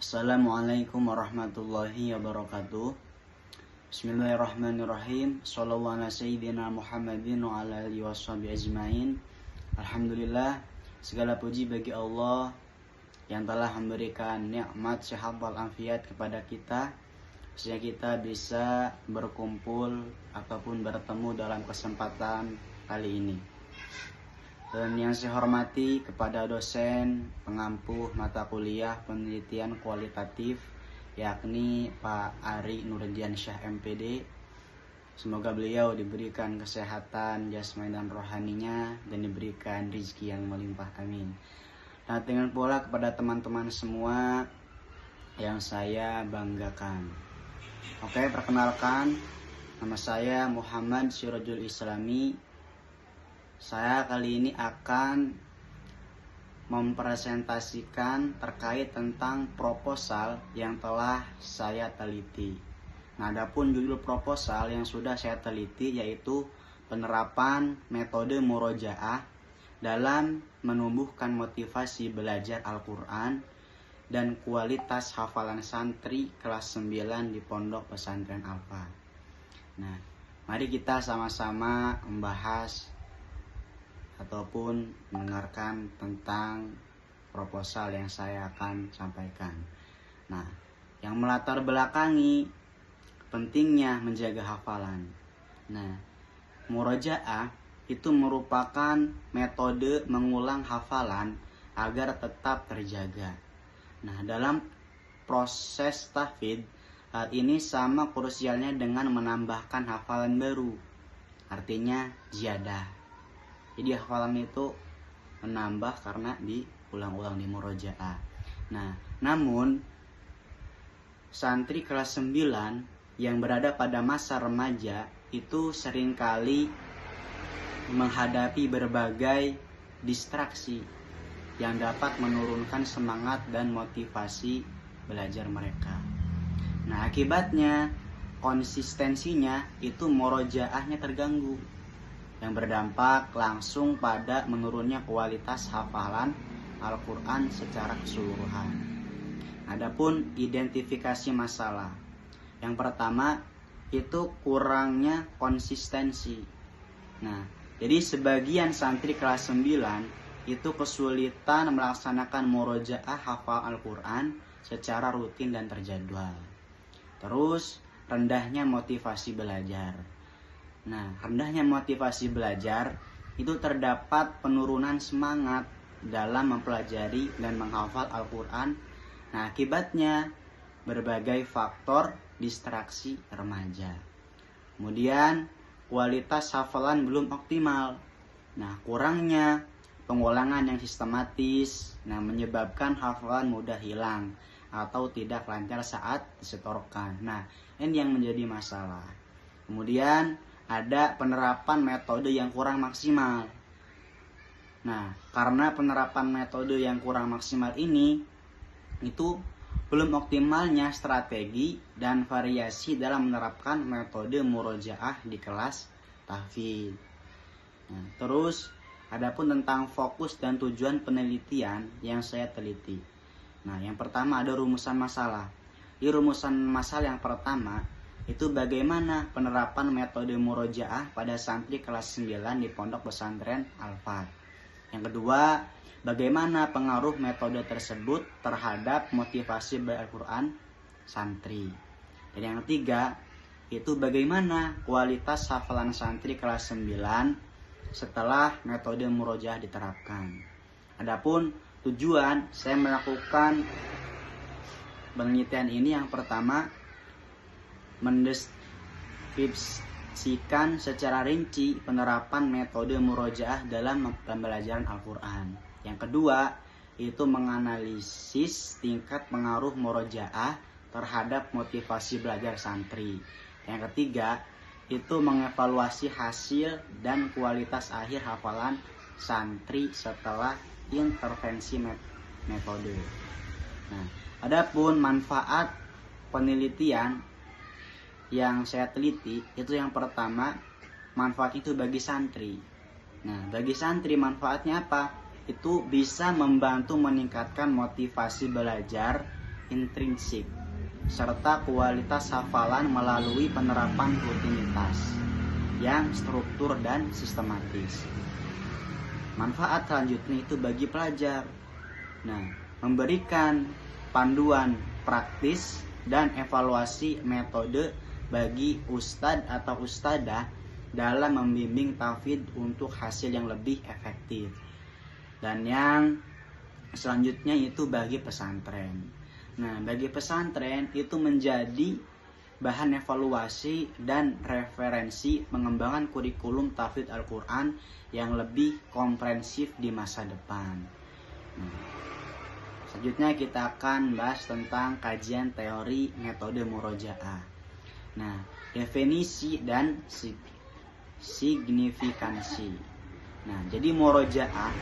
Assalamualaikum warahmatullahi wabarakatuh. Bismillahirrahmanirrahim. Shallallahu ala sayyidina Muhammadin wa ala alihi washabihi ajmain. Alhamdulillah, segala puji bagi Allah yang telah memberikan nikmat sehat walafiat kepada kita sehingga kita bisa berkumpul ataupun bertemu dalam kesempatan kali ini. Dan yang saya hormati kepada dosen pengampu mata kuliah penelitian kualitatif yakni Pak Ari Nurdiansyah MPD. Semoga beliau diberikan kesehatan jasmani dan rohaninya dan diberikan rezeki yang melimpah, amin. Nah, dengan pula kepada teman-teman semua yang saya banggakan. Oke, perkenalkan, nama saya Muhammad Sirajul Islami. Saya kali ini akan mempresentasikan terkait tentang proposal yang telah saya teliti. Nah, adapun judul proposal yang sudah saya teliti yaitu penerapan metode murojaah dalam menumbuhkan motivasi belajar Al-Quran dan kualitas hafalan santri kelas 9 di Pondok Pesantren Alfa. Nah, mari kita sama-sama membahas ataupun mendengarkan tentang proposal yang saya akan sampaikan. Nah, yang melatar belakangi pentingnya menjaga hafalan. Nah, murojaah itu merupakan metode mengulang hafalan agar tetap terjaga. Nah, dalam proses tahfidz, hal ini sama krusialnya dengan menambahkan hafalan baru. Artinya ziyadah. Jadi hafalan itu menambah karena diulang-ulang di murojaah. Nah, namun santri kelas 9 yang berada pada masa remaja itu seringkali menghadapi berbagai distraksi yang dapat menurunkan semangat dan motivasi belajar mereka. Nah, akibatnya konsistensinya itu murojaahnya terganggu, yang berdampak langsung pada menurunnya kualitas hafalan Al-Quran secara keseluruhan. Adapun identifikasi masalah, yang pertama itu kurangnya konsistensi. Nah, jadi sebagian santri kelas 9 itu kesulitan melaksanakan murojaah hafal Al-Quran secara rutin dan terjadwal. Terus rendahnya motivasi belajar. Nah, rendahnya motivasi belajar itu terdapat penurunan semangat dalam mempelajari dan menghafal Al-Quran. Nah, akibatnya berbagai faktor distraksi remaja. Kemudian kualitas hafalan belum optimal. Nah, kurangnya pengulangan yang sistematis menyebabkan hafalan mudah hilang atau tidak lancar saat disetorkan. Nah, ini yang menjadi masalah. Kemudian ada penerapan metode yang kurang maksimal. Nah, karena penerapan metode yang kurang maksimal ini itu belum optimalnya strategi dan variasi dalam menerapkan metode murojaah di kelas tahfidz. Nah, terus adapun tentang fokus dan tujuan penelitian yang saya teliti. Nah, yang pertama ada rumusan masalah. Di rumusan masalah yang pertama itu bagaimana penerapan metode murojaah pada santri kelas 9 di Pondok Pesantren Alfa. Yang kedua, bagaimana pengaruh metode tersebut terhadap motivasi belajar Al-Quran santri. Dan yang ketiga, itu bagaimana kualitas hafalan santri kelas 9 setelah metode murojaah diterapkan. Adapun tujuan saya melakukan penelitian ini yang pertama, mendeskripsikan secara rinci penerapan metode murojaah dalam pembelajaran Al-Quran. Yang kedua, itu menganalisis tingkat pengaruh murojaah terhadap motivasi belajar santri. Yang ketiga, itu mengevaluasi hasil dan kualitas akhir hafalan santri setelah intervensi metode. Nah, adapun manfaat penelitian yang saya teliti itu yang pertama, manfaat itu bagi santri. Nah, bagi santri manfaatnya apa? Itu bisa membantu meningkatkan motivasi belajar intrinsik, serta kualitas hafalan melalui penerapan rutinitas yang struktur dan sistematis. Manfaat selanjutnya itu bagi pelajar. Nah, memberikan panduan praktis dan evaluasi metode bagi ustadz atau ustadzah dalam membimbing tahfidz untuk hasil yang lebih efektif. Dan yang selanjutnya itu bagi pesantren. Nah, bagi pesantren itu menjadi bahan evaluasi dan referensi pengembangan kurikulum tahfidz Al-Quran yang lebih komprehensif di masa depan. Nah, selanjutnya kita akan bahas tentang kajian teori metode murojaah. Nah, definisi dan signifikansi. Nah, jadi murojaah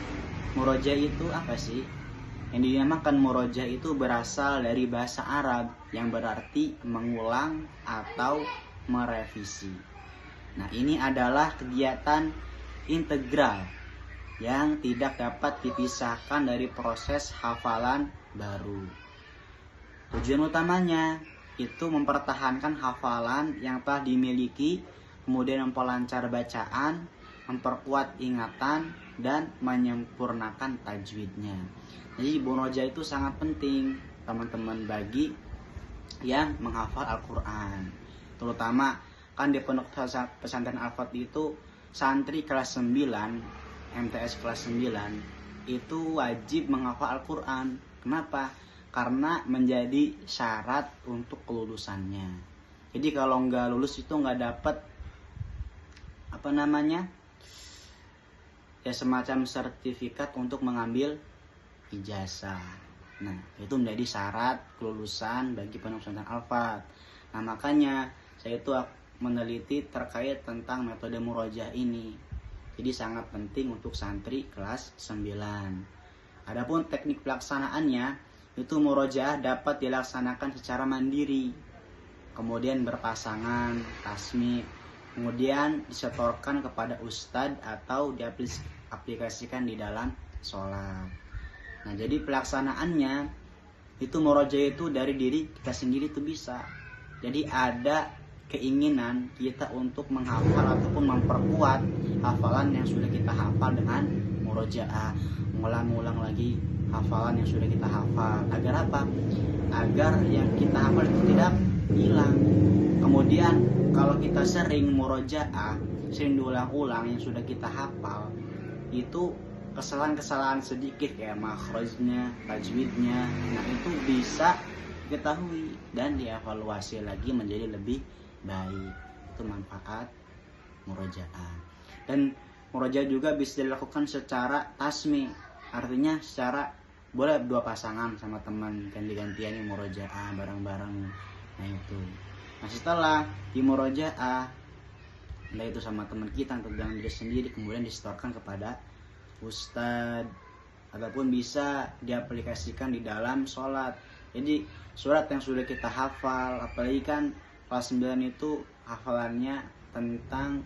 itu apa sih? Yang dinamakan murojaah itu berasal dari bahasa Arab yang berarti mengulang atau merevisi. Nah, ini adalah kegiatan integral yang tidak dapat dipisahkan dari proses hafalan baru. Tujuan utamanya itu mempertahankan hafalan yang telah dimiliki, kemudian memperlancar bacaan, memperkuat ingatan, dan menyempurnakan tajwidnya. Jadi murojaah itu sangat penting teman-teman bagi yang menghafal Al-Quran. Terutama kan di pondok pesantren Al-Fatih itu santri kelas 9, MTS kelas 9 itu wajib menghafal Al-Quran. Kenapa? Karena menjadi syarat untuk kelulusannya. Jadi kalau nggak lulus itu nggak dapat ya semacam sertifikat untuk mengambil ijazah. Nah, itu menjadi syarat kelulusan bagi pondok pesantren Al-Fat. Nah, makanya saya itu meneliti terkait tentang metode murojaah ini. Jadi sangat penting untuk santri kelas 9. Adapun teknik pelaksanaannya itu murojaah dapat dilaksanakan secara mandiri, kemudian berpasangan, tasmi, kemudian disetorkan kepada ustadz atau diaplikasikan di dalam sholat. Nah, jadi pelaksanaannya itu murojaah itu dari diri kita sendiri itu bisa. Jadi ada keinginan kita untuk menghafal ataupun memperkuat hafalan yang sudah kita hafal dengan murojaah, mengulang-ulang lagi hafalan yang sudah kita hafal. Agar apa? Agar yang kita hafal itu tidak hilang. Kemudian kalau kita sering murojaah, sering diulang-ulang yang sudah kita hafal, itu kesalahan-kesalahan sedikit kayak makhrajnya, tajwidnya, nah itu bisa diketahui dan dievaluasi lagi menjadi lebih baik. Itu manfaat murojaah. Dan murojaah juga bisa dilakukan secara tasmi, artinya secara boleh dua pasangan sama teman ganti-gantian murojaah bareng-bareng. Nah itu. Nah setelah di murojaah, entah itu sama teman kita atau dengan diri sendiri, kemudian disetorkan kepada ustadz ataupun bisa diaplikasikan di dalam sholat. Jadi surat yang sudah kita hafal, apalagi kan kelas 9 itu hafalannya tentang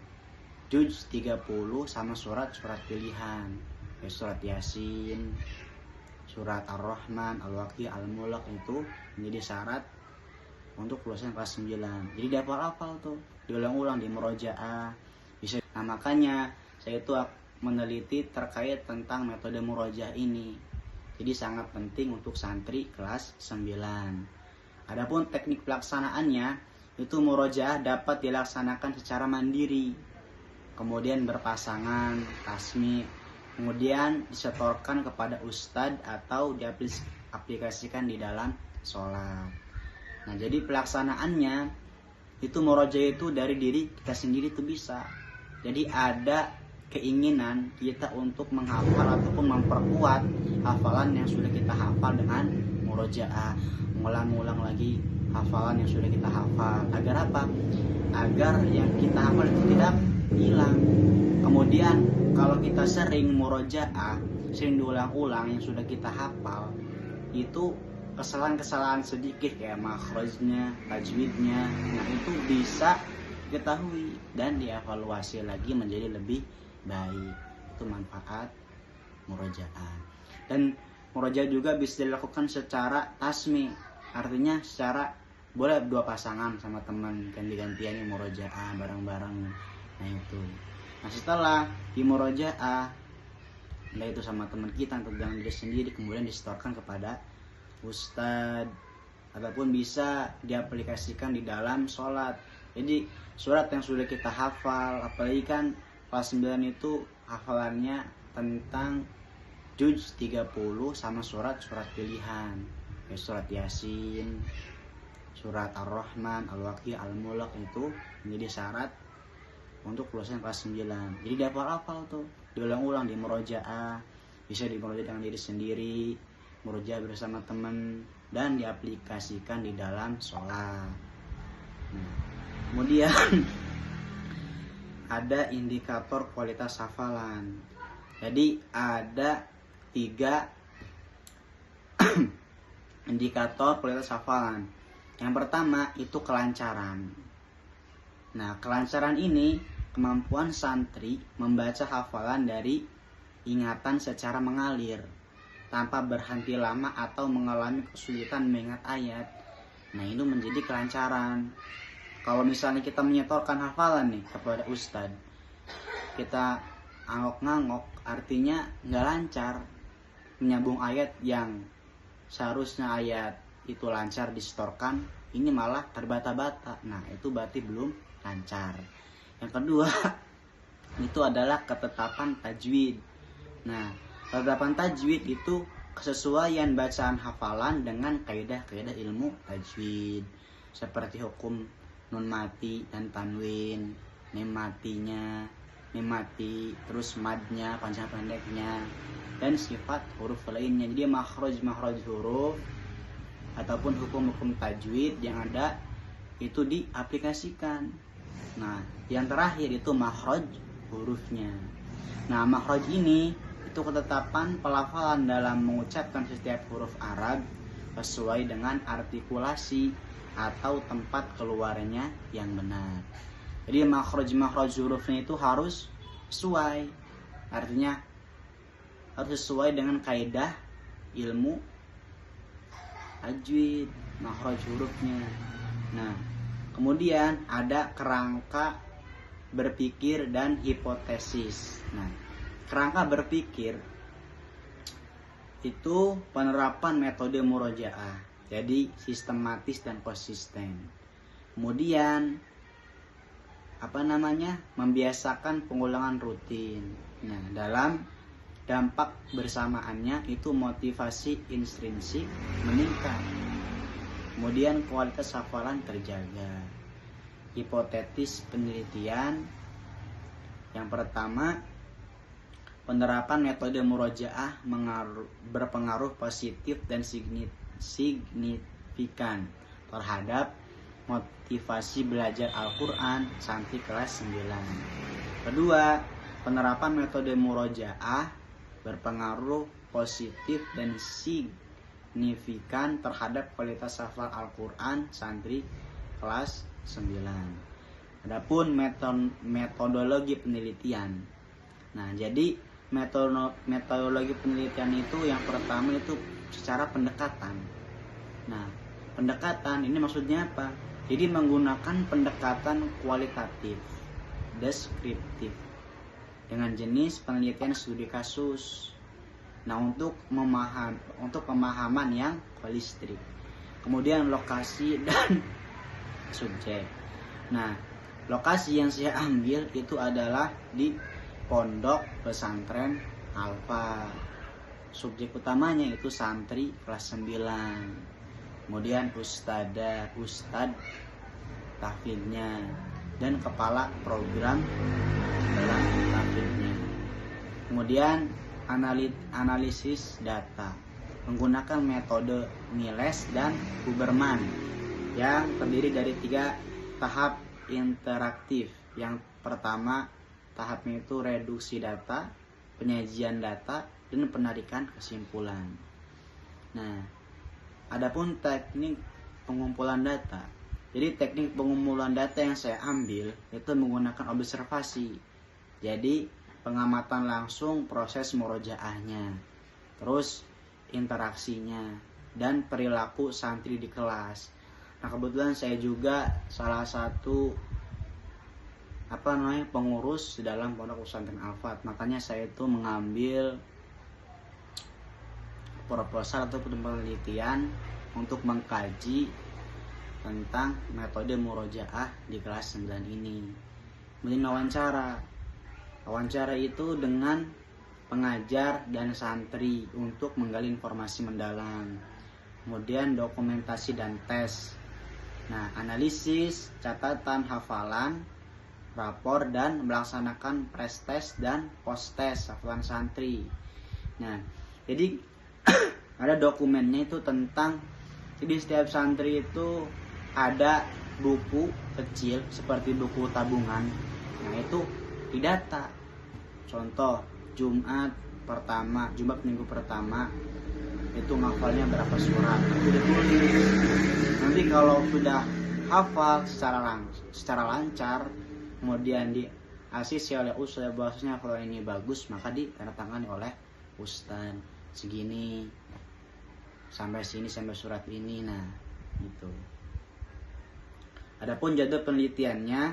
juz 30 sama surat-surat pilihan, kayak surat Yasin, surat Ar-Rahman, Al-Waqiah, Al-Mulk, itu menjadi syarat untuk lulusan kelas 9. Jadi dihafal-hafal tuh, diulang-ulang di murojaah. Bisa. Nah, makanya saya itu meneliti terkait tentang metode murojaah ini. Jadi sangat penting untuk santri kelas 9. Adapun teknik pelaksanaannya itu murojaah dapat dilaksanakan secara mandiri, kemudian berpasangan, tasmi, kemudian disetorkan kepada ustadz atau diaplikasikan di dalam sholat. Nah, jadi pelaksanaannya itu murojaah itu dari diri kita sendiri itu bisa. Jadi ada keinginan kita untuk menghafal ataupun memperkuat hafalan yang sudah kita hafal dengan murojaah, mengulang-ulang lagi hafalan yang sudah kita hafal. Agar apa? Agar yang kita hafal itu tidak hilang. Kemudian kalau kita sering murojaah, sering diulang-ulang yang sudah kita hafal, itu kesalahan-kesalahan sedikit kayak makhrajnya, tajwidnya, nah itu bisa diketahui dan dievaluasi lagi menjadi lebih baik. Itu manfaat murojaah. Dan murojaah juga bisa dilakukan secara tasmi, artinya secara boleh dua pasangan sama teman ganti-gantian murojaah bareng-bareng. Nah itu. Nah setelah di murojaah, entah itu sama teman kita atau dengan diri sendiri, kemudian disetorkan kepada ustadz, ataupun bisa diaplikasikan di dalam sholat. Jadi surat yang sudah kita hafal, apalagi kan kelas 9 itu hafalannya tentang juz 30 sama surat-surat pilihan, kayak surat Yasin, surat Ar-Rahman, Al-Waqiah, Al-Mulk, itu menjadi syarat untuk lulusan kelas 9. Jadi dihafal-hafal tuh, diulang-ulang di murojaah, bisa dimurojaah dengan diri sendiri, murojaah bersama teman, dan diaplikasikan di dalam sholat. Nah, kemudian ada indikator kualitas hafalan. Jadi ada 3 indikator kualitas hafalan. Yang pertama itu kelancaran. Nah, kelancaran ini kemampuan santri membaca hafalan dari ingatan secara mengalir tanpa berhenti lama atau mengalami kesulitan mengingat ayat. Nah, itu menjadi kelancaran. Kalau misalnya kita menyetorkan hafalan nih kepada ustadz, kita angok-ngangok, artinya nggak lancar menyambung ayat yang seharusnya ayat itu lancar disetorkan, ini malah terbata-bata. Nah, itu berarti belum lancar. Yang kedua itu adalah ketetapan tajwid. Nah, ketetapan tajwid itu kesesuaian bacaan hafalan dengan kaidah-kaidah ilmu tajwid, seperti hukum nun mati dan tanwin, mim matinya, mim mati, terus madnya, panjang pendeknya, dan sifat huruf lainnya. Jadi makhraj huruf ataupun hukum-hukum tajwid yang ada itu diaplikasikan. Nah, yang terakhir itu makhraj hurufnya. Nah, makhraj ini itu ketetapan pelafalan dalam mengucapkan setiap huruf Arab sesuai dengan artikulasi atau tempat keluarnya yang benar. Jadi makhraj hurufnya itu harus sesuai, artinya harus sesuai dengan kaidah ilmu tajwid, makhraj hurufnya. Nah, kemudian ada kerangka berpikir dan hipotesis. Nah, kerangka berpikir itu penerapan metode murojaah, jadi sistematis dan konsisten. Kemudian membiasakan pengulangan rutin. Nah, dalam dampak bersamaannya itu motivasi intrinsik meningkat. Kemudian kualitas hafalan terjaga. Hipotetis penelitian. Yang pertama, penerapan metode murojaah berpengaruh positif dan signifikan terhadap motivasi belajar Al-Quran santri kelas 9. Kedua, penerapan metode murojaah berpengaruh positif dan signifikan terhadap kualitas hafal Al-Quran santri kelas 9. Adapun metodologi penelitian. Nah, jadi metodologi penelitian itu yang pertama itu secara pendekatan. Nah, pendekatan ini maksudnya apa? Jadi menggunakan pendekatan kualitatif, deskriptif, dengan jenis penelitian studi kasus. Nah, untuk pemahaman yang holistik. Kemudian lokasi dan subjek. Nah, lokasi yang saya ambil itu adalah di Pondok Pesantren Alfa. Subjek utamanya itu santri kelas 9. Kemudian ustadz tahfidnya, dan kepala program dalam tahfidnya. Kemudian analisis data menggunakan metode Miles dan Huberman yang terdiri dari 3 tahap interaktif. Yang pertama tahapnya itu reduksi data, penyajian data, dan penarikan kesimpulan. Nah, adapun teknik pengumpulan data. Jadi teknik pengumpulan data yang saya ambil itu menggunakan observasi. Jadi pengamatan langsung proses murojaahnya, terus interaksinya, dan perilaku santri di kelas. Nah, kebetulan saya juga salah satu pengurus di dalam Pondok Pesantren Al-Fat. Makanya saya itu mengambil proposal atau penelitian untuk mengkaji tentang metode murojaah di kelas 9 ini. Kemudian wawancara itu dengan pengajar dan santri untuk menggali informasi mendalam. Kemudian dokumentasi dan tes. Nah, analisis, catatan, hafalan, rapor, dan melaksanakan pre-tes dan post-tes hafalan santri. Nah, jadi ada dokumennya itu tentang, jadi setiap santri itu ada buku kecil seperti buku tabungan. Nah, itu didata. Contoh, Jumat minggu pertama itu ngafalnya berapa surat, itu ditulis. Nanti kalau sudah hafal secara lancar, kemudian di asisi oleh ustaz bahwasanya kalau ini bagus, maka ditandatangani oleh ustaz segini sampai sini sampai surat ini. Nah, gitu. Adapun jadwal penelitiannya,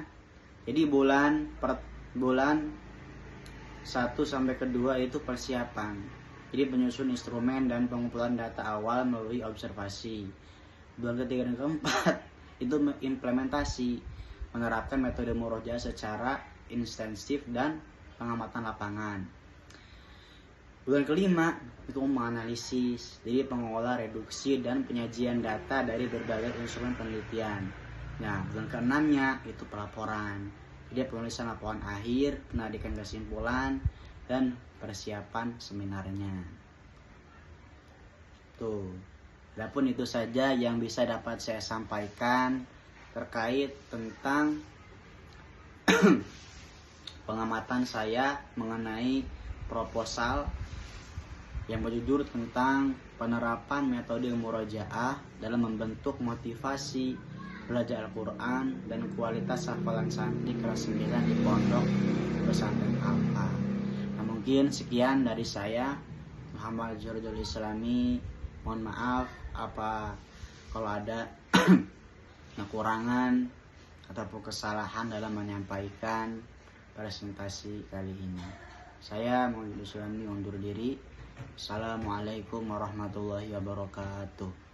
jadi bulan 1 sampai ke 2 itu persiapan. Jadi penyusun instrumen dan pengumpulan data awal melalui observasi. Bulan ketiga dan keempat itu implementasi, menerapkan metode murojaah secara intensif dan pengamatan lapangan. Bulan kelima itu menganalisis, jadi pengolah, reduksi, dan penyajian data dari berbagai instrumen penelitian. Nah, bulan keenamnya itu pelaporan, jadi penulisan laporan akhir, penarikan kesimpulan, dan persiapan seminarnya. Tuh, adapun itu saja yang bisa dapat saya sampaikan terkait tentang pengamatan saya mengenai proposal yang berjudul tentang penerapan metode murojaah dalam membentuk motivasi belajar Al-Quran dan kualitas hafalan santri kelas 9 di Pondok Pesantren Al-Fat. Nah, mungkin sekian dari saya, Muhammad Jorjol Islami. Mohon maaf kalau ada kekurangan ataupun kesalahan dalam menyampaikan presentasi kali ini. Saya Muhammad Jorjol Islami undur diri. Assalamualaikum warahmatullahi wabarakatuh.